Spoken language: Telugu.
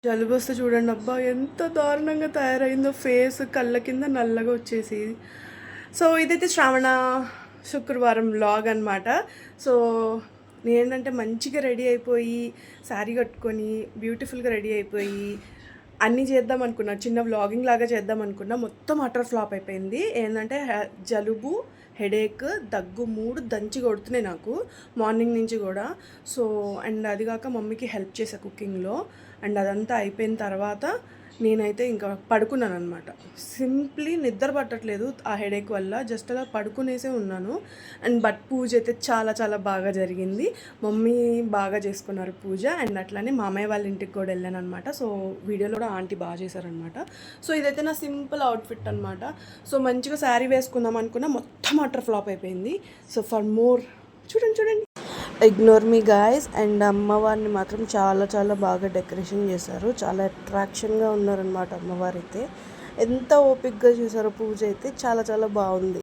జలుబు వస్తే చూడండి అబ్బా ఎంత దారుణంగా తయారైందో, ఫేస్ కళ్ళ కింద నల్లగా వచ్చేసి. సో ఇదైతే శ్రావణ శుక్రవారం వ్లాగ్ అనమాట. సో నేనంటే మంచిగా రెడీ అయిపోయి శారీ కట్టుకొని బ్యూటిఫుల్గా రెడీ అయిపోయి అన్నీ చేద్దాం అనుకున్నా, చిన్న వ్లాగింగ్ లాగా చేద్దాం అనుకున్నా. మొత్తం అటర్ ఫ్లాప్ అయిపోయింది. ఏంటంటే జలుబు, హెడేక్, దగ్గు 3 దంచి కొడుతున్నాయి నాకు మార్నింగ్ నుంచి కూడా. సో అండ్ అది కాక మమ్మీకి హెల్ప్ చేసా కుకింగ్లో. అండ్ అదంతా అయిపోయిన తర్వాత నేనైతే ఇంకా పడుకున్నాను అనమాట. సింప్లీ నిద్ర పట్టట్లేదు ఆ హెడేక్ వల్ల, జస్ట్ అలా పడుకునేసే ఉన్నాను. అండ్ బట్ పూజ అయితే చాలా చాలా బాగా జరిగింది. మమ్మీ బాగా చేసుకున్నారు పూజ. అండ్ అట్లానే మామయ్య వాళ్ళ ఇంటికి కూడా వెళ్ళాను అనమాట. సో వీడియోలో కూడా ఆంటీ బాగా చేశారనమాట. సో ఇదైతే నా సింపుల్ అవుట్ఫిట్ అనమాట. సో మంచిగా శారీ వేసుకుందాం అనుకున్నా, మొత్తం అటర్ ఫ్లాప్ అయిపోయింది. సో ఫర్ మోర్ చూడండి, ఇగ్నోర్ మీ గాయస్. అండ్ అమ్మవారిని మాత్రం చాలా చాలా బాగా డెకరేషన్ చేశారు. చాలా అట్రాక్షన్గా ఉన్నారనమాట అమ్మవారు అయితే. ఎంత ఓపిక్గా చేశారో పూజ అయితే, చాలా చాలా బాగుంది.